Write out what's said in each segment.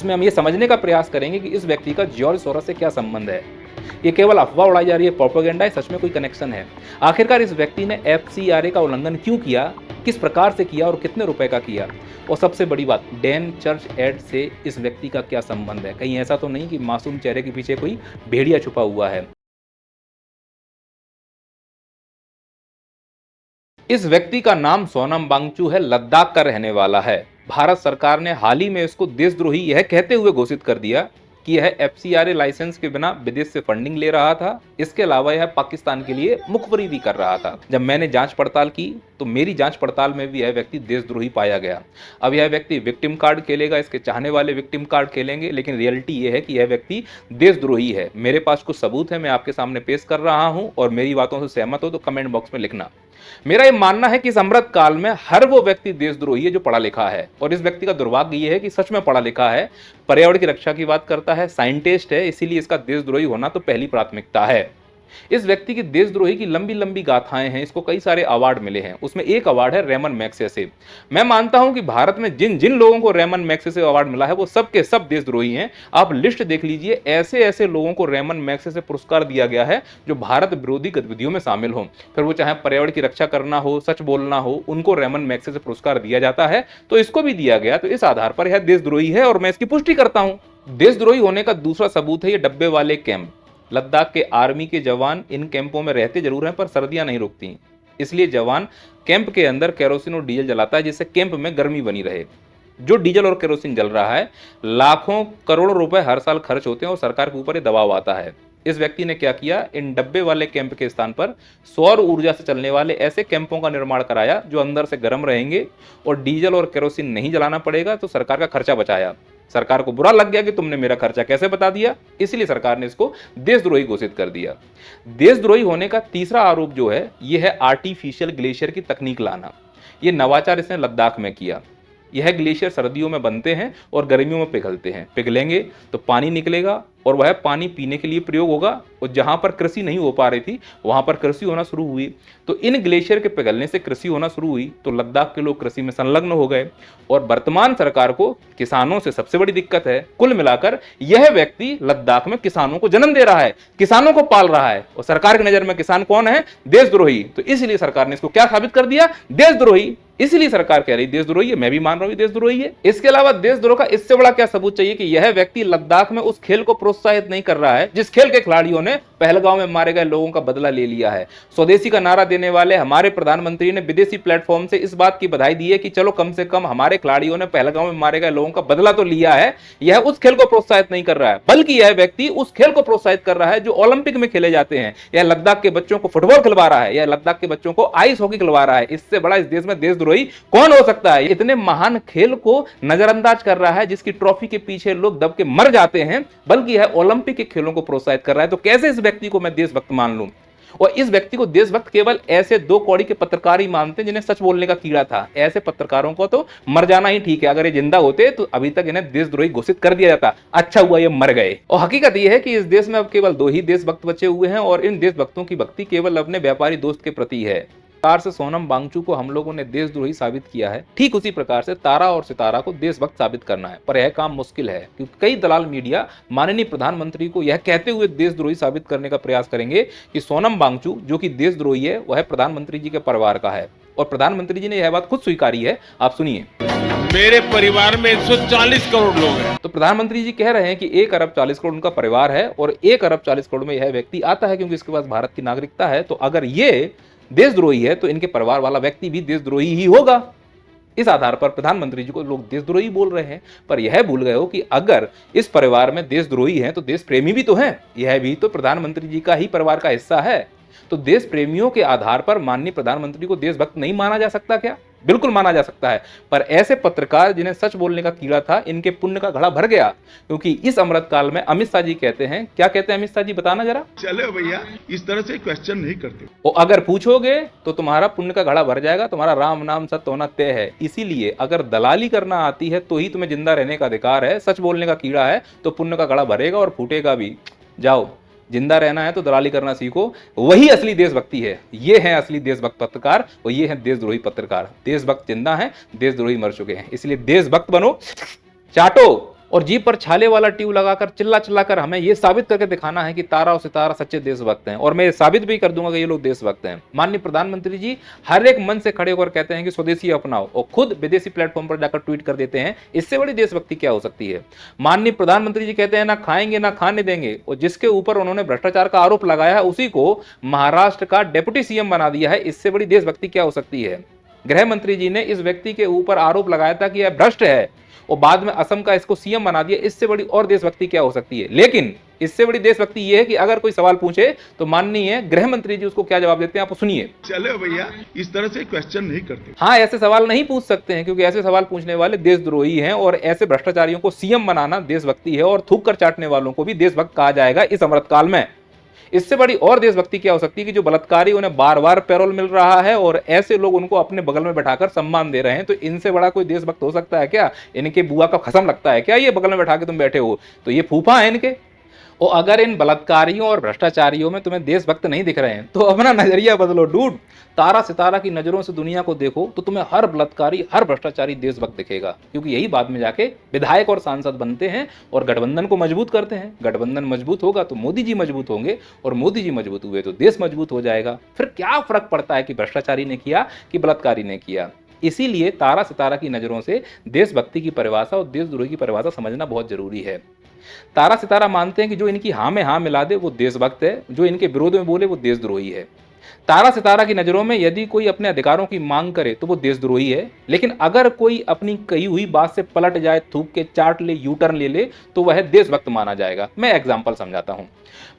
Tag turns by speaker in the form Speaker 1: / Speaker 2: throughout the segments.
Speaker 1: इसमें हम ये समझने का प्रयास करेंगे कि इस व्यक्ति का जॉर्ज सोरोस से क्या संबंध है। ये केवल अफवाह उड़ाई जा रही है, प्रोपेगेंडा है, सच में कोई कनेक्शन है। आखिरकार इस व्यक्ति ने एफसीआरए का उल्लंघन क्यों किया, किस प्रकार से किया और कितने रुपए का किया, और सबसे बड़ी बात, डैन चर्च एड से इस व्यक्ति का क्या संबंध है। कहीं ऐसा तो नहीं कि मासूम चेहरे के पीछे कोई भेड़िया छुपा हुआ है। इस व्यक्ति का नाम सोनम वांगचू है, लद्दाख का रहने वाला है। भारत सरकार ने हाल ही में इसको देशद्रोही यह कहते हुए घोषित कर दिया कि यह एफसीआरए लाइसेंस के बिना विदेश से फंडिंग ले रहा था। इसके अलावा यह पाकिस्तान के लिए मुखबरी भी कर रहा था। जब मैंने जांच पड़ताल की तो मेरी जांच पड़ताल में भी यह व्यक्ति देशद्रोही पाया गया। अब यह व्यक्ति विक्टिम कार्ड खेलेगा, इसके चाहने वाले विक्टिम कार्ड खेलेंगे, लेकिन रियलिटी यह है कि यह व्यक्ति देशद्रोही है। मेरे पास कुछ सबूत है, मैं आपके सामने पेश कर रहा हूं, और मेरी बातों से सहमत हो तो कमेंट बॉक्स में लिखना। मेरा यह मानना है कि इस अमृत काल में हर वो व्यक्ति देशद्रोही है जो पढ़ा लिखा है, और इस व्यक्ति का दुर्भाग्य यह है कि सच में पढ़ा लिखा है, पर्यावरण की रक्षा की बात करता है, साइंटिस्ट है, इसीलिए इसका देशद्रोही होना तो पहली प्राथमिकता है। इस व्यक्ति की देशद्रोही की लंबी लंबी गाथाएं हैं, इसको कई सारे अवार्ड मिले हैं। उसमें एक अवार्ड है रेमन मैग्सेसे। मैं मानता हूं कि भारत में जिन जिन लोगों को रेमन मैग्सेसे अवार्ड मिला है वो सब के सब देशद्रोही हैं। आप लिस्ट देख लीजिए, ऐसे ऐसे लोगों को रेमन मैग्सेसे पुरस्कार दिया गया है जो भारत विरोधी गतिविधियों में शामिल हो, फिर वो चाहे पर्यावरण की रक्षा करना हो, सच बोलना हो, उनको रेमन मैग्सेसे पुरस्कार दिया जाता है। तो इसको भी दिया गया, तो इस आधार पर यह देशद्रोही है और मैं इसकी पुष्टि करता हूं। देशद्रोही होने का दूसरा सबूत है ये डब्बे वाले कैंप। लद्दाख के आर्मी के जवान इन कैंपों में रहते जरूर हैं, पर सर्दियां नहीं रुकती, इसलिए जवान कैंप के अंदर केरोसिन और डीजल जलाता है जिससे कैंप में गर्मी बनी रहे। जो डीजल और केरोसिन जल रहा है, लाखों करोड़ों रुपए हर साल खर्च होते हैं और सरकार के ऊपर ये दबाव आता है। इस व्यक्ति ने क्या किया, इन डब्बे वाले कैंप के स्थान पर सौर ऊर्जा से चलने वाले ऐसे कैंपों का निर्माण कराया जो अंदर से गर्म रहेंगे और डीजल और केरोसिन नहीं जलाना पड़ेगा, तो सरकार का खर्चा बचाया। सरकार को बुरा लग गया कि तुमने मेरा खर्चा कैसे बता दिया, इसलिए सरकार ने इसको देशद्रोही घोषित कर दिया। देशद्रोही होने का तीसरा आरोप जो है यह है आर्टिफिशियल ग्लेशियर की तकनीक लाना। यह नवाचार इसने लद्दाख में किया। यह ग्लेशियर सर्दियों में बनते हैं और गर्मियों में पिघलते हैं। पिघलेंगे तो पानी निकलेगा और वह पानी पीने के लिए प्रयोग होगा, और जहां पर कृषि नहीं हो पा रही थी वहां पर कृषि होना शुरू हुई। तो इन ग्लेशियर के पिघलने से कृषि होना शुरू हुई, तो लद्दाख के लोग कृषि में संलग्न हो गए, और वर्तमान सरकार को किसानों से सबसे बड़ी दिक्कत है। कुल मिलाकर यह व्यक्ति लद्दाख में किसानों को जन्म दे रहा है, किसानों को पाल रहा है, और सरकार की नजर में किसान कौन है, देशद्रोही। तो इसलिए सरकार ने इसको क्या साबित कर दिया, देशद्रोही। इसलिए सरकार कह रही देशद्रोही है, मैं भी मान रहा हूं देशद्रोही है। इसके अलावा देशद्रोह का इससे बड़ा क्या सबूत चाहिए कि यह व्यक्ति लद्दाख में उस खेल को प्रोत्साहित नहीं कर रहा है जिस खेल के खिलाड़ियों ने पहलगांव में मारे गए लोगों का बदला ले लिया है। स्वदेशी का नारा देने वाले हमारे प्रधानमंत्री ने विदेशी प्लेटफॉर्म से इस बात की बधाई दी है कि चलो कम से कम हमारे खिलाड़ियों ने पहलगांव में मारे गए लोगों का बदला तो लिया है। यह उस खेल को प्रोत्साहित नहीं कर रहा है, बल्कि यह व्यक्ति उस खेल को प्रोत्साहित कर रहा है जो ओलंपिक में खेले जाते हैं। यह लद्दाख के बच्चों को फुटबॉल खिलवा रहा है, यह लद्दाख के बच्चों को आइस हॉकी खिलवा रहा है। इससे बड़ा इस देश में देशद्रोही कौन हो सकता है। इतने महान खेल को नजरअंदाज कर रहा है जिसकी ट्रॉफी के पीछे लोग दब के मर जाते हैं, बल्कि यह ओलंपिक के खेलों को प्रोत्साहित कर रहा है। तो कैसे इस व्यक्ति को मैं देशभक्त मान लूं। और इस व्यक्ति को देशभक्त केवल ऐसे दो कौड़ी के पत्रकार ही मानते हैं जिन्हें सच बोलने का कीड़ा था। ऐसे पत्रकारों को तो मर जाना ही ठीक है। अगर ये जिंदा होते तो अभी तक इन्हें देशद्रोही घोषित कर दिया जाता। अच्छा हुआ ये मर गए। और हकीकत ये है कि इस देश में अब केवल दो ही देशभक्त बचे हुए हैं, और इन देशभक्तों की भक्ति केवल अपने व्यापारी दोस्त के प्रति है। प्रकार से सोनम वांगचू को हम लोगों ने देशद्रोही साबित किया है, ठीक उसी प्रकार से तारा और सितारा को देशभक्त साबित करना है। पर यह काम मुश्किल है, क्योंकि कई दलाल मीडिया माननीय प्रधानमंत्री को यह कहते हुए देशद्रोही साबित करने का प्रयास करेंगे कि सोनम वांगचू जो कि देशद्रोही है वह प्रधानमंत्री जी के परिवार का है, और प्रधानमंत्री जी ने यह बात खुद स्वीकारी है। आप सुनिए,
Speaker 2: मेरे परिवार में 140 करोड़ लोग हैं।
Speaker 1: तो प्रधानमंत्री जी कह रहे हैं कि 1 अरब 40 करोड़ उनका परिवार है, और 1 अरब 40 करोड़ में यह व्यक्ति आता है क्योंकि इसके पास भारत की नागरिकता है। तो अगर ये देशद्रोही है तो इनके परिवार वाला व्यक्ति भी देशद्रोही ही होगा। इस आधार पर प्रधानमंत्री जी को लोग देशद्रोही बोल रहे हैं, पर यह भूल गए हो कि अगर इस परिवार में देशद्रोही हैं तो देश प्रेमी भी तो हैं। यह भी तो प्रधानमंत्री जी का ही परिवार का हिस्सा है। तो देश प्रेमियों के आधार पर माननीय प्रधानमंत्री को देशभक्त नहीं माना जा सकता क्या? बिल्कुल माना जा सकता है। पर ऐसे पत्रकार जिन्हें सच बोलने का कीड़ा था, इनके पुण्य का घड़ा भर गया, क्योंकि इस अमृत काल में अमित शाह जी कहते हैं, क्या कहते हैं अमित शाह जी, बताना जरा।
Speaker 2: चले भैया, इस तरह से क्वेश्चन नहीं करते।
Speaker 1: और अगर पूछोगे तो तुम्हारा पुण्य का घड़ा भर जाएगा, तुम्हारा राम नाम सत्य होना तय है। इसीलिए अगर दलाली करना आती है तो ही तुम्हें जिंदा रहने का अधिकार है। सच बोलने का कीड़ा है तो पुण्य का घड़ा भरेगा और फूटेगा भी। जाओ, जिंदा रहना है तो दलाली करना सीखो, वही असली देशभक्ति है। ये है असली देशभक्त पत्रकार और ये है देशद्रोही पत्रकार। देशभक्त जिंदा है, देशद्रोही मर चुके हैं। इसलिए देशभक्त बनो, चाटो और जीप पर छाले वाला ट्यूब लगाकर चिल्ला चिल्ला कर हमें ये साबित करके दिखाना है कि तारा और सितारा सच्चे देशभक्त हैं, और मैं ये साबित भी कर दूंगा कि ये लोग देशभक्त हैं। माननीय प्रधानमंत्री जी हर एक मन से खड़े होकर कहते हैं कि स्वदेशी अपनाओ, और खुद विदेशी प्लेटफॉर्म पर जाकर ट्वीट कर देते हैं। इससे बड़ी देशभक्ति क्या हो सकती है। माननीय प्रधानमंत्री जी कहते हैं ना खाएंगे ना खाने देंगे, और जिसके ऊपर उन्होंने भ्रष्टाचार का आरोप लगाया है उसी को महाराष्ट्र का डेप्यूटी सीएम बना दिया है। इससे बड़ी देशभक्ति क्या हो सकती है। गृह मंत्री जी ने इस व्यक्ति के ऊपर आरोप लगाया था कि यह भ्रष्ट है, और बाद में असम का इसको सीएम बना दिया। इससे बड़ी और देशभक्ति क्या हो सकती है। लेकिन इससे बड़ी देशभक्ति यह है कि अगर कोई सवाल पूछे तो माननीय गृह मंत्री जी उसको क्या जवाब देते हैं, आप सुनिए।
Speaker 3: चले भैया, इस तरह से क्वेश्चन नहीं करते।
Speaker 1: हाँ, ऐसे सवाल नहीं पूछ सकते हैं, क्योंकि ऐसे सवाल पूछने वाले देशद्रोही हैं, और ऐसे भ्रष्टाचारियों को सीएम बनाना देशभक्ति है, और थूक कर चाटने वालों को भी देशभक्त कहा जाएगा इस अमृतकाल में। इससे बड़ी और देशभक्ति क्या हो सकती है कि जो बलात्कारी उन्हें बार बार पैरोल मिल रहा है और ऐसे लोग उनको अपने बगल में बैठाकर सम्मान दे रहे हैं। तो इनसे बड़ा कोई देशभक्त हो सकता है क्या। इनके बुआ का खसम लगता है क्या ये बगल में बैठा के तुम बैठे हो, तो ये फूफा है इनके। और अगर इन बलात्कारियों और भ्रष्टाचारियों में तुम्हें देशभक्त नहीं दिख रहे हैं तो अपना नजरिया बदलो डूड। तारा सितारा की नजरों से दुनिया को देखो तो तुम्हें हर बलात्कारी हर भ्रष्टाचारी देशभक्त दिखेगा, क्योंकि यही बाद में जाके विधायक और सांसद बनते हैं और गठबंधन को मजबूत करते हैं। गठबंधन मजबूत होगा तो मोदी जी मजबूत होंगे, और मोदी जी मजबूत हुए तो देश मजबूत हो जाएगा। फिर क्या फर्क पड़ता है कि भ्रष्टाचारी ने किया कि बलात्कारी ने किया। इसीलिए तारा सितारा की नजरों से देशभक्ति की परिभाषा और देशद्रोही की परिभाषा समझना बहुत जरूरी है। तारा सितारा मानते हैं कि जो इनकी हाँ में हाँ मिला दे वो देशभक्त है, जो इनके विरोध में बोले वो देशद्रोही है। तारा सितारा की नजरों में यदि कोई अपने अधिकारों की मांग करे तो वो देशद्रोही है, लेकिन अगर कोई अपनी कही हुई बात से पलट जाए, थूक के चाट ले, यू टर्न ले ले, तो वह देशभक्त माना जाएगा। मैं एग्जाम्पल समझाता हूं।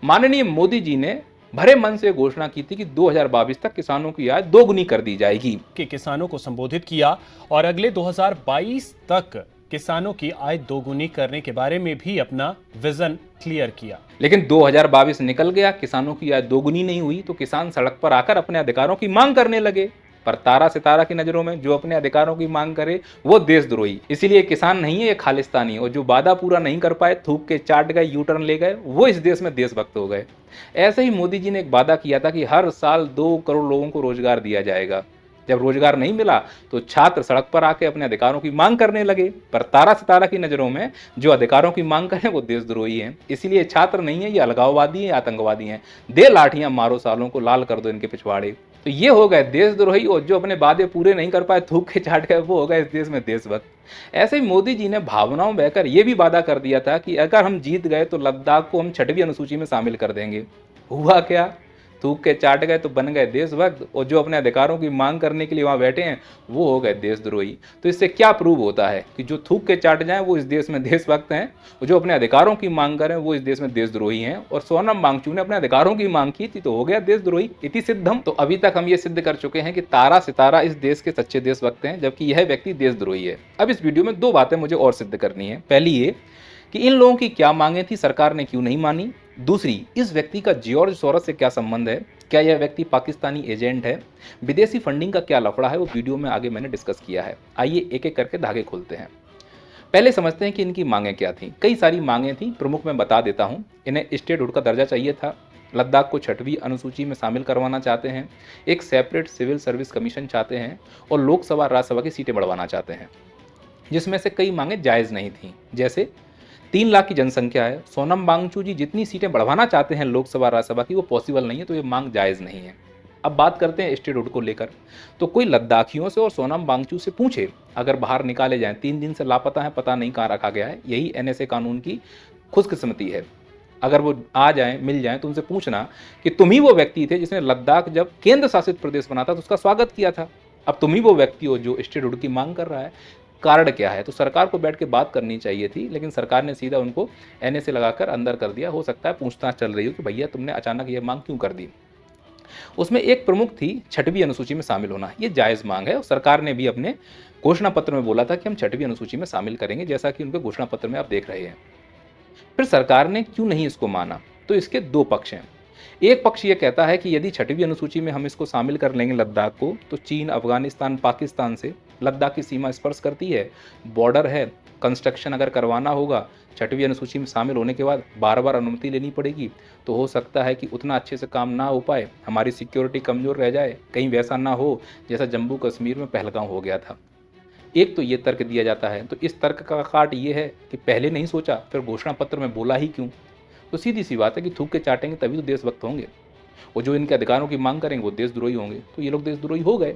Speaker 1: माननीय मोदी जी ने भरे मन से घोषणा की थी कि 2022 तक किसानों की आय दोगुनी कर दी जाएगी।
Speaker 4: कि किसानों को संबोधित किया और अगले 2022 तक किसानों की आय दोगुनी करने के बारे में भी अपना विजन क्लियर किया।
Speaker 1: लेकिन 2022 निकल गया, किसानों की आय दोगुनी नहीं हुई, तो किसान सड़क पर आकर अपने अधिकारों की मांग करने लगे। पर तारा सितारा की नजरों में जो अपने अधिकारों की मांग करे वो देशद्रोही। इसीलिए किसान नहीं है, ये खालिस्तानी, और जो वादा पूरा नहीं कर पाए, थूक के चाट गए, यू टर्न ले गए, वो इस देश में देशभक्त हो गए। ऐसे ही मोदी जी ने एक वादा किया था कि हर साल 2 करोड़ लोगों को रोजगार दिया जाएगा। जब रोजगार नहीं मिला तो छात्र सड़क पर आके अपने अधिकारों की मांग करने लगे। पर तारा सितारा की नजरों में जो अधिकारों की मांग करें वो देशद्रोही हैं। इसलिए छात्र नहीं है, ये अलगाववादी हैं, आतंकवादी हैं। दे लाठियां मारो सालों को, लाल कर दो इनके पिछवाड़े। तो ये हो गए देशद्रोही, और जो अपने वादे पूरे नहीं कर पाए, थूक के चाट गए, वो हो गए इस देश में देशभक्त। ऐसे ही मोदी जी ने भावनाओं बहकर यह भी वादा कर दिया था कि अगर हम जीत गए तो लद्दाख को हम 6वीं अनुसूची में शामिल कर देंगे। हुआ क्या, थूक के चाट गए तो बन गए देशभक्त, और जो अपने अधिकारों की मांग करने के लिए वहां बैठे हैं वो हो गए देशद्रोही। तो इससे क्या प्रूव होता है कि जो थूक के चाट जाएं वो इस देश में देशभक्त हैं, और जो अपने अधिकारों की मांग करें वो इस देश में देशद्रोही हैं। और सोनम वांगचुक ने अपने अधिकारों की मांग की थी तो हो गया देशद्रोही। इति सिद्धम। तो अभी तक हम ये सिद्ध कर चुके हैं कि तारा सितारा इस देश के सच्चे देशभक्त हैं, जबकि यह व्यक्ति देशद्रोही है। अब इस वीडियो में 2 बातें मुझे और सिद्ध करनी है। पहली ये कि इन लोगों की क्या मांगे थी, सरकार ने क्यों नहीं मानी। दूसरी, इस व्यक्ति का जॉर्ज सोरोस से क्या संबंध है, क्या यह व्यक्ति पाकिस्तानी एजेंट है, विदेशी फंडिंग का क्या लफड़ा है, वो वीडियो में आगे मैंने डिस्कस किया है। आइए एक एक करके धागे खोलते हैं। पहले समझते हैं कि इनकी मांगें क्या थी। कई सारी मांगें थी, प्रमुख मैं बता देता हूं। इन्हें स्टेटहुड का दर्जा चाहिए था, लद्दाख को 6वीं अनुसूची में शामिल करवाना चाहते हैं, एक सेपरेट सिविल सर्विस कमीशन चाहते हैं, और लोकसभा राज्यसभा की सीटें बढ़वाना चाहते हैं, जिसमें से कई मांगें जायज़ नहीं थी। जैसे 3 लाख की जनसंख्या है, सोनम वांगचुक जी जितनी सीटें बढ़वाना चाहते हैं लोकसभा राज्यसभा की, वो पॉसिबल नहीं है, तो ये मांग जायज़ नहीं है। अब बात करते हैं स्टेटहुड को लेकर। तो कोई लद्दाखियों से और सोनम वांगचुक से पूछे, अगर बाहर निकाले जाएं, 3 दिन से लापता है, पता नहीं कहाँ रखा गया है, यही NSA कानून की खुशकिस्मती है। अगर वो आ जाएं, मिल जाएं, तो उनसे पूछना कि तुम ही वो व्यक्ति थे जिसने लद्दाख जब केंद्र शासित प्रदेश बना था तो उसका स्वागत किया था। अब तुम ही वो व्यक्ति हो जो स्टेटहुड की मांग कर रहा है, कारण क्या है। तो सरकार को बैठ के बात करनी चाहिए थी, लेकिन सरकार ने सीधा उनको NSA लगाकर अंदर कर दिया। हो सकता है पूछताछ चल रही हो कि भैया तुमने अचानक ये मांग क्यों कर दी। उसमें एक प्रमुख थी 6वीं अनुसूची में शामिल होना। ये जायज़ मांग है, और सरकार ने भी अपने घोषणा पत्र में बोला था कि हम 6वीं अनुसूची में शामिल करेंगे, जैसा कि उनके घोषणा पत्र में आप देख रहे हैं। फिर सरकार ने क्यों नहीं इसको माना, तो इसके 2 पक्ष हैं। एक पक्ष ये कहता है कि यदि 6वीं अनुसूची में हम इसको शामिल कर लेंगे लद्दाख को, तो चीन, अफगानिस्तान, पाकिस्तान से लद्दाख की सीमा स्पर्श करती है, बॉर्डर है, कंस्ट्रक्शन अगर करवाना होगा 6वीं अनुसूची में शामिल होने के बाद बार बार अनुमति लेनी पड़ेगी, तो हो सकता है कि उतना अच्छे से काम ना हो पाए, हमारी सिक्योरिटी कमज़ोर रह जाए, कहीं वैसा ना हो जैसा जम्मू कश्मीर में पहलगाम हो गया था। एक तो ये तर्क दिया जाता है, तो इस तर्क का काट ये है कि पहले नहीं सोचा फिर घोषणा पत्र में बोला ही क्यों। तो सीधी सी बात है कि थूक के चाटेंगे तभी तो देशभक्त होंगे, और जो इनके अधिकारों की मांग करेंगे वो देशद्रोही होंगे, तो ये लोग देशद्रोही हो गए।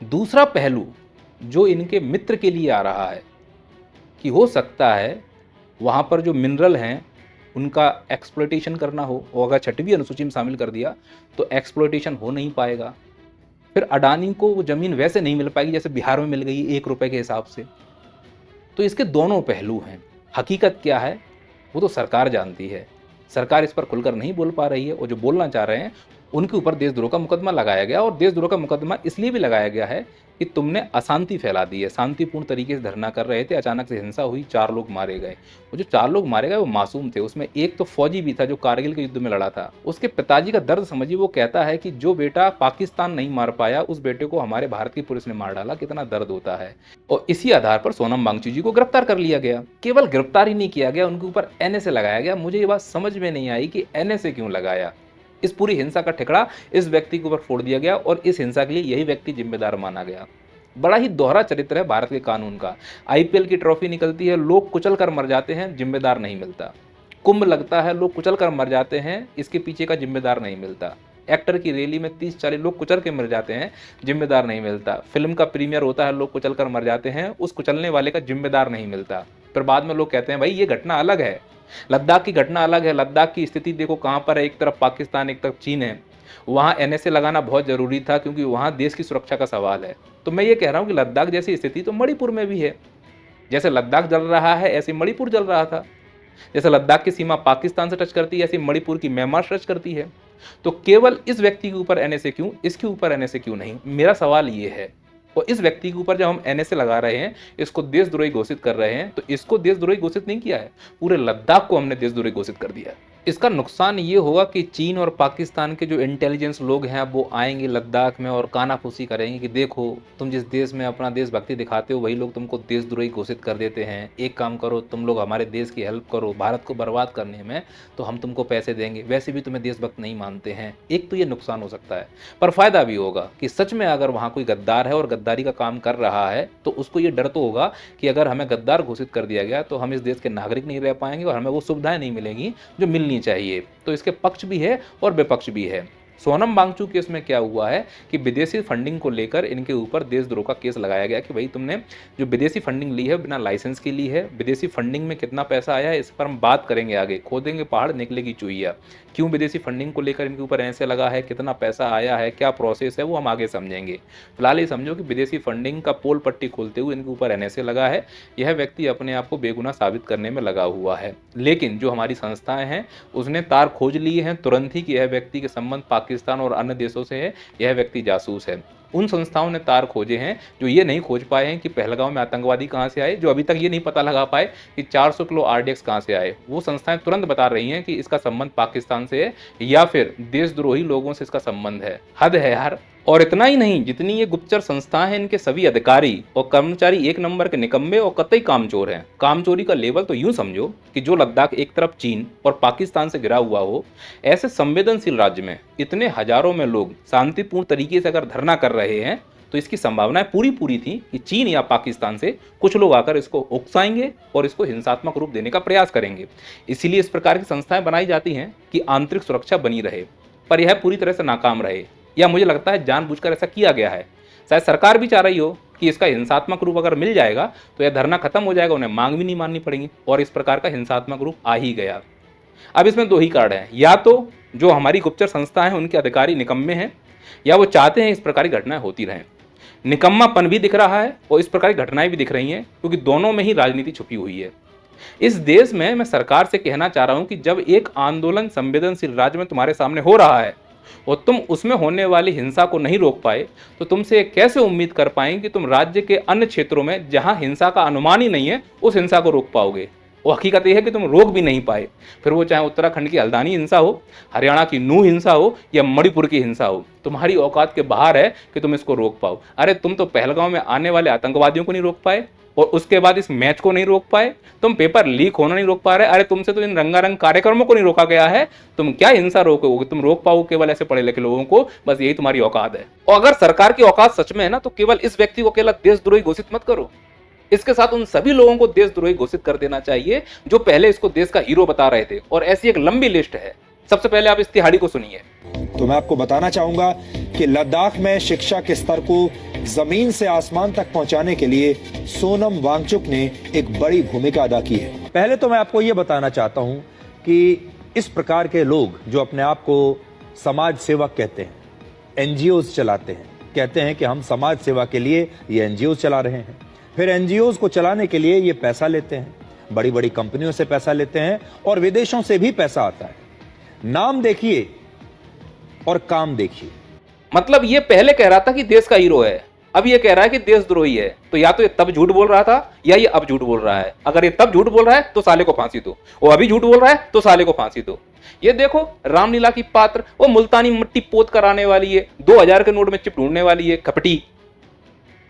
Speaker 1: दूसरा पहलू जो इनके मित्र के लिए आ रहा है कि हो सकता है वहाँ पर जो मिनरल हैं उनका एक्सप्लॉयटेशन करना हो, और अगर छठवीं अनुसूची में शामिल कर दिया तो एक्सप्लॉयटेशन हो नहीं पाएगा, फिर अडानी को वो ज़मीन वैसे नहीं मिल पाएगी जैसे बिहार में मिल गई 1 रुपए के हिसाब से। तो इसके दोनों पहलू हैं। हकीकत क्या है वो तो सरकार जानती है, सरकार इस पर खुलकर नहीं बोल पा रही है, और जो बोलना चाह रहे हैं उनके ऊपर देशद्रोह का मुकदमा लगाया गया। और देशद्रोह का मुकदमा इसलिए भी लगाया गया है कि तुमने अशांति फैला दी है, शांतिपूर्ण तरीके से धरना कर रहे थे, अचानक से हिंसा हुई, 4 लोग मारे गए। वो जो 4 लोग मारे गए वो मासूम थे, उसमें एक तो फौजी भी था जो कारगिल के युद्ध में लड़ा था। उसके पिताजी का दर्द समझिए, वो कहता है कि जो बेटा पाकिस्तान नहीं मार पाया उस बेटे को हमारे भारत की पुलिस ने मार डाला, कितना दर्द होता है। और इसी आधार पर सोनम वांगचू जी को गिरफ्तार कर लिया गया। केवल गिरफ्तार ही नहीं किया गया, उनके ऊपर NSA लगाया गया। मुझे ये बात समझ में नहीं आई कि NSA क्यों लगाया। इस पूरी हिंसा का ठिकरा इस व्यक्ति के ऊपर फोड़ दिया गया, और इस हिंसा के लिए यही व्यक्ति जिम्मेदार माना गया। बड़ा ही दोहरा चरित्र है भारत के कानून का। IPL की ट्रॉफी निकलती है, लोग कुचल कर मर जाते हैं, जिम्मेदार नहीं मिलता। कुंभ लगता है, लोग कुचल कर मर जाते हैं, इसके पीछे का जिम्मेदार नहीं मिलता। एक्टर की रैली में 30-40 लोग कुचल के मर जाते हैं, जिम्मेदार नहीं मिलता। फिल्म का प्रीमियर होता है, लोग कुचल कर मर जाते हैं, उस कुचलने वाले का जिम्मेदार नहीं मिलता। फिर बाद में लोग कहते हैं भाई ये घटना अलग है, लद्दाख की घटना अलग है। लद्दाख की स्थिति देखो कहाँ पर है, एक तरफ पाकिस्तान एक तरफ चीन है। वहाँ NSA लगाना बहुत ज़रूरी था क्योंकि वहाँ देश की सुरक्षा का सवाल है। तो मैं ये कह रहा हूँ कि लद्दाख जैसी स्थिति तो मणिपुर में भी है। जैसे लद्दाख जल रहा है ऐसे मणिपुर जल रहा था। जैसे लद्दाख की सीमा पाकिस्तान से टच करती है ऐसे मणिपुर की म्यांमार से टच करती है। तो केवल इस व्यक्ति के ऊपर NSA क्यों, इसके ऊपर NSA क्यों नहीं, मेरा सवाल ये है। और इस व्यक्ति के ऊपर जब हम NSA लगा रहे हैं, इसको देशद्रोही घोषित कर रहे हैं, तो इसको देशद्रोही घोषित नहीं किया है, पूरे लद्दाख को हमने देशद्रोही घोषित कर दिया है। इसका नुकसान ये होगा कि चीन और पाकिस्तान के जो इंटेलिजेंस लोग हैं वो आएंगे लद्दाख में और कानाफूसी करेंगे कि देखो तुम जिस देश में अपना देशभक्ति दिखाते हो वही लोग तुमको देशद्रोही घोषित कर देते हैं। एक काम करो, तुम लोग हमारे देश की हेल्प करो भारत को बर्बाद करने में, तो हम तुमको पैसे देंगे, वैसे भी तुम्हें देशभक्त नहीं मानते हैं। एक तो ये नुकसान हो सकता है, पर फायदा भी होगा कि सच में अगर वहाँ कोई गद्दार है और गद्दारी का काम कर रहा है तो उसको ये डर तो होगा कि अगर हमें गद्दार घोषित कर दिया गया तो हम इस देश के नागरिक नहीं रह पाएंगे और हमें वो सुविधाएं नहीं मिलेंगी जो मिलनी चाहिए। तो इसके पक्ष भी है और विपक्ष भी है। सोनम वांगचू केस में क्या हुआ है कि विदेशी फंडिंग को लेकर इनके ऊपर देशद्रोह का केस लगाया गया कि भाई तुमने जो विदेशी फंडिंग ली है बिना लाइसेंस के ली है, विदेशी फंडिंग में कितना पैसा आया है इस पर हम बात करेंगे आगे, खोदेंगे पहाड़ निकलेगी चुईया। क्यों विदेशी फंडिंग को लेकर इनके ऊपर ऐसे लगा है, कितना पैसा आया है, क्या प्रोसेस है, वो हम आगे समझेंगे। फिलहाल ये समझो कि विदेशी फंडिंग का पोल पट्टी खोलते हुए इनके ऊपर NSA लगा है। यह व्यक्ति अपने आप को बेगुनाह साबित करने में लगा हुआ है, लेकिन जो हमारी संस्थाएं हैं उसने तार खोज लिए हैं तुरंत ही कि यह व्यक्ति के संबंध पाकिस्तान और अन्य देशों से है, यह व्यक्ति जासूस है। उन संस्थाओं ने तार खोजे हैं जो ये नहीं खोज पाए हैं कि पहलगांव में आतंकवादी कहां से आए, जो अभी तक ये नहीं पता लगा पाए कि 400 किलो RDX कहां से आए। वो संस्थाएं तुरंत बता रही हैं कि इसका संबंध पाकिस्तान से है या फिर देशद्रोही लोगों से इसका संबंध है। हद है यार। और इतना ही नहीं, जितनी ये गुप्तचर संस्थाएं हैं इनके सभी अधिकारी और कर्मचारी एक नंबर के निकम्मे और कतई कामचोर हैं। कामचोरी का लेवल तो यूं समझो कि जो लद्दाख एक तरफ चीन और पाकिस्तान से घिरा हुआ हो, ऐसे संवेदनशील राज्य में इतने हजारों में लोग शांतिपूर्ण तरीके से अगर धरना कर रहे हैं तो इसकी संभावनाएं पूरी थी कि चीन या पाकिस्तान से कुछ लोग आकर इसको उकसाएंगे और इसको हिंसात्मक रूप देने का प्रयास करेंगे। इसीलिए इस प्रकार की संस्थाएं बनाई जाती हैं कि आंतरिक सुरक्षा बनी रहे, पर यह पूरी तरह से नाकाम रहे, या मुझे लगता है जानबूझकर ऐसा किया गया है। शायद सरकार भी चाह रही हो कि इसका हिंसात्मक रूप अगर मिल जाएगा तो यह धरना खत्म हो जाएगा, उन्हें मांग भी नहीं माननी पड़ेगी, और इस प्रकार का हिंसात्मक रूप आ ही गया। अब इसमें 2 ही कारण हैं, या तो जो हमारी गुप्तचर संस्था है उनके अधिकारी निकम्मे हैं, या वो चाहते हैं इस प्रकार की घटनाएं होती रहें। निकम्मापन भी दिख रहा है और इस प्रकार की घटनाएं भी दिख रही हैं, क्योंकि दोनों में ही राजनीति छुपी हुई है। इस देश में मैं सरकार से कहना चाह रहा हूं कि जब एक आंदोलन संवेदनशील राज्य में तुम्हारे सामने हो रहा है और तुम उसमें होने वाली हिंसा को नहीं रोक पाए, तो तुमसे कैसे उम्मीद कर पाएंगे कि तुम राज्य के अन्य क्षेत्रों में जहां हिंसा का अनुमान ही नहीं है उस हिंसा को रोक पाओगे। वो हकीकत यह है कि तुम रोक भी नहीं पाए, फिर वो चाहे उत्तराखंड की हल्द्वानी हिंसा हो, हरियाणा की नूह हिंसा हो या मणिपुर की हिंसा हो, तुम्हारी औकात के बाहर है कि तुम इसको रोक पाओ। अरे तुम तो पहलगांव में आने वाले आतंकवादियों को नहीं रोक पाए, और उसके बाद इस मैच को नहीं रोक पाए, तुम पेपर लीक होना नहीं रोक पा रहे। अरे तुमसे तो इन रंगारंग कार्यक्रमों को नहीं रोका गया है, तुम क्या हिंसा रोकोगे? तुम रोक पाओगे केवल ऐसे पढ़े लिखे लोगों को, बस यही तुम्हारी औकात है। और अगर सरकार की औकात सच में है ना, तो केवल इस व्यक्ति को अकेला देशद्रोही घोषित मत करो, इसके साथ उन सभी लोगों को देशद्रोही घोषित कर देना चाहिए जो पहले इसको देश का हीरो बता रहे थे। और ऐसी एक लंबी लिस्ट है। सबसे पहले आप इस तिहाड़ी को सुनिए।
Speaker 5: तो मैं आपको बताना चाहूंगा कि लद्दाख में शिक्षा के स्तर को जमीन से आसमान तक पहुंचाने के लिए सोनम वांगचुक ने एक बड़ी भूमिका अदा की है। पहले तो मैं आपको यह बताना चाहता हूं कि इस प्रकार के लोग जो अपने आप को समाज सेवक कहते हैं, एनजीओज चलाते हैं, कहते हैं कि हम समाज सेवा के लिए ये एनजीओ चला रहे हैं, फिर एनजीओज को चलाने के लिए ये पैसा लेते हैं, बड़ी बड़ी कंपनियों से पैसा लेते हैं और विदेशों से भी पैसा आता है। नाम देखिए और काम देखिए।
Speaker 1: मतलब ये पहले कह रहा था कि देश का हीरो है, अब ये कह रहा है कि देशद्रोही है। तो या तो ये तब झूठ बोल रहा था या ये अब झूठ बोल रहा है। अगर ये तब झूठ बोल रहा है तो साले को फांसी दो, और अभी झूठ बोल रहा है तो साले को फांसी दो। ये देखो रामलीला की पात्र वो मुल्तानी मिट्टी पोत कर आने वाली है, 2000 के नोट में चिप ढूंढने वाली है कपटी,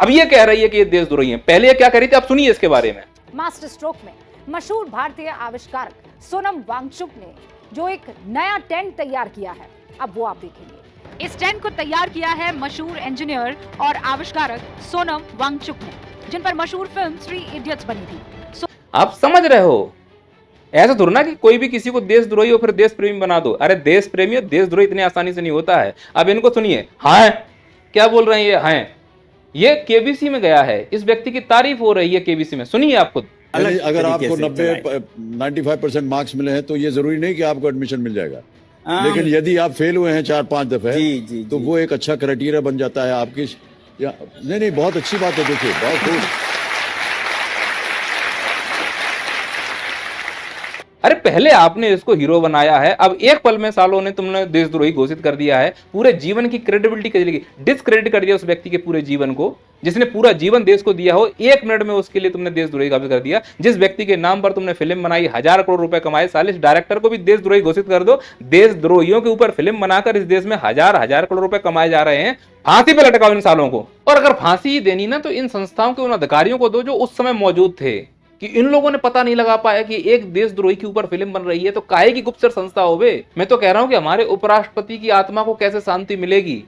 Speaker 1: अब ये कह रही है कि ये देशद्रोही है। पहले ये क्या कह रही थी, आप सुनिए इसके बारे में।
Speaker 6: मास्टर स्ट्रोक में मशहूर भारतीय आविष्कारक सोनम वांगचुक ने जो एक नया टेंट तैयार किया है, अब वो आप देखेंगे। इस टेंट को तैयार किया है मशहूर इंजीनियर और आविष्कारक सोनम वांगचुक ने, जिन पर मशहूर फिल्म 3 इडियट्स बनी थी।
Speaker 1: आप समझ रहे हो, ऐसा थोड़ा ना कि कोई भी किसी को देशद्रोही हो फिर देश प्रेमी बना दो। अरे देश प्रेमी और देशद्रोही इतनी आसानी से नहीं होता है। अब इनको सुनिए। हाँ क्या बोल रहे हैं ये? हाँ ये केबीसी में गया है, इस व्यक्ति की तारीफ हो रही है केबीसी में, सुनिए आप खुद।
Speaker 7: अगर आपको 95% मार्क्स मिले हैं तो ये जरूरी नहीं कि आपको एडमिशन मिल जाएगा, लेकिन यदि आप फेल हुए हैं 4-5 दफे तो वो एक अच्छा क्राइटेरिया बन जाता है आपकी। नहीं बहुत अच्छी बात है, देखिए बहुत खूब।
Speaker 1: अरे पहले आपने इसको हीरो बनाया है, अब एक पल में सालों ने तुमने देशद्रोही घोषित कर दिया है। पूरे जीवन की क्रेडिबिलिटी के लिए डिसक्रेडिट कर दिया उस व्यक्ति के पूरे जीवन को, जिसने पूरा जीवन देश को दिया हो। 1 मिनट में उसके लिए तुमने देशद्रोही घोषित कर दिया। जिस व्यक्ति के नाम पर तुमने फिल्म बनाई, 1000 करोड़ रुपए कमाए, साले डायरेक्टर को भी देशद्रोही घोषित कर दो। देशद्रोहियों के ऊपर फिल्म बनाकर इस देश में 1000 करोड़ रुपए कमाए जा रहे हैं। फांसी पे लटकाओ इन सालों को। और अगर फांसी ही देनी ना तो इन संस्थाओं के उन अधिकारियों को दो जो उस समय मौजूद थे, कि इन लोगों ने पता नहीं लगा पाया कि एक देशद्रोही के ऊपर फिल्म बन रही है, तो काहे की गुप्तचर संस्था होवे। मैं तो कह रहा हूं कि हमारे उपराष्ट्रपति की आत्मा को कैसे शांति मिलेगी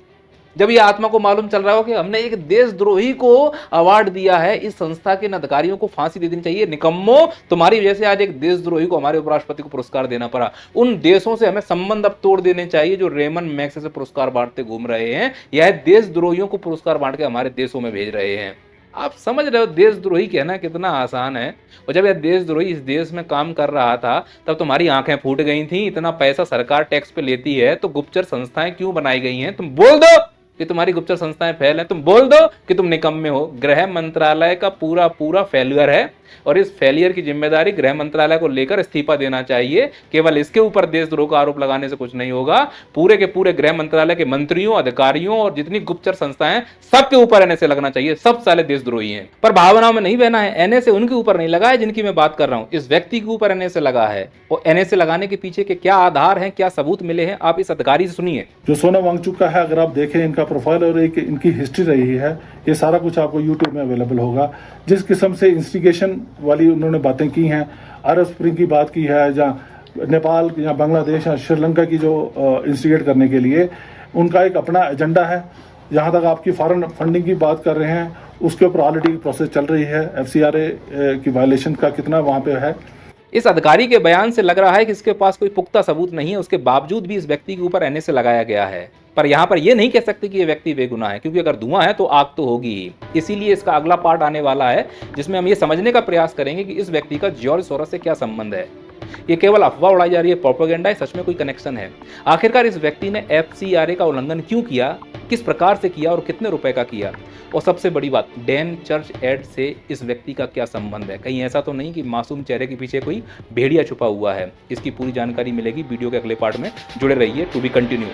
Speaker 1: जब ये आत्मा को मालूम चल रहा हो कि हमने एक देशद्रोही को अवार्ड दिया है। इस संस्था के अधिकारियों को फांसी दे देनी चाहिए। निकम्मो, तुम्हारी वजह से आज एक देशद्रोही को हमारे उपराष्ट्रपति को पुरस्कार देना पड़ा। उन देशों से हमें संबंध अब तोड़ देने चाहिए जो रेमन मैक्स से पुरस्कार बांटते घूम रहे हैं, यह देशद्रोहियों को पुरस्कार बांट के हमारे देशों में भेज रहे हैं। आप समझ रहे हो देशद्रोही कहना कितना आसान है। और जब यह देशद्रोही इस देश में काम कर रहा था तब तुम्हारी आंखें फूट गई थी। इतना पैसा सरकार टैक्स पे लेती है तो गुप्तचर संस्थाएं क्यों बनाई गई हैं? तुम बोल दो कि तुम्हारी गुप्तचर संस्थाएं फेल हैं, तुम बोल दो कि तुम निकम्मे हो। गृह मंत्रालय का पूरा फेलियर है और इस फेलियर की जिम्मेदारी गृह मंत्रालय को लेकर इस्तीफा देना चाहिए। केवल इसके ऊपर देशद्रोह का आरोप लगाने से कुछ नहीं होगा। पूरे के पूरे गृह मंत्रालय के मंत्रियों, अधिकारियों और जितनी गुप्तचर संस्थाएं सबके ऊपर एनएसए लगना चाहिए। सब साले देशद्रोही हैं। पर भावनाओं में नहीं बहना है। एनएसए उनके ऊपर नहीं लगा है जिनकी मैं बात कर रहा हूं। इस व्यक्ति के ऊपर एनएसए लगा है और एनएसए लगाने के पीछे के क्या आधार हैं, क्या सबूत मिले हैं, आप इस अधिकारी से सुनिए।
Speaker 8: जो सोनम वांगचुक का है, अगर आप देखें इनका प्रोफाइल और एक इनकी हिस्ट्री रही है, ये सारा कुछ आपको यूट्यूब में अवेलेबल होगा। जिस किस्म से इंस्टिगेशन वाली उन्होंने बातें की हैं, अरब स्प्रिंग की बात की है, जहाँ नेपाल या बांग्लादेश या श्रीलंका की जो इंस्टिगेट करने के लिए उनका एक अपना एजेंडा है। जहाँ तक आपकी फॉरेन फंडिंग की बात कर रहे हैं, उसके ऊपर ऑलरेडी प्रोसेस चल रही है। FCRA की वायलेशन का कितना वहाँ पे है।
Speaker 1: इस अधिकारी के बयान से लग रहा है कि इसके पास कोई पुख्ता सबूत नहीं है, उसके बावजूद भी इस व्यक्ति के ऊपर एनएसए लगाया गया है। पर यहाँ पर यह नहीं कह सकते कि यह व्यक्ति बेगुनाह है, क्योंकि अगर धुआं है तो आग तो होगी ही। इसीलिए इसका अगला पार्ट आने वाला है जिसमें हम ये समझने का प्रयास करेंगे कि इस व्यक्ति का जॉर्ज सोरोस से क्या संबंध है। ये केवल अफवाह उड़ाई जा रही है, प्रोपेगेंडा है, सच में कोई कनेक्शन है। आखिरकार इस व्यक्ति ने FCRA का उल्लंघन क्यों किया, किस प्रकार से किया और कितने रुपए का किया, और सबसे बड़ी बात डैन चर्च एड से इस व्यक्ति का क्या संबंध है। कहीं ऐसा तो नहीं कि मासूम चेहरे के पीछे कोई भेड़िया छुपा हुआ है। इसकी पूरी जानकारी मिलेगी वीडियो के अगले पार्ट में। जुड़े रहिए। To be continue.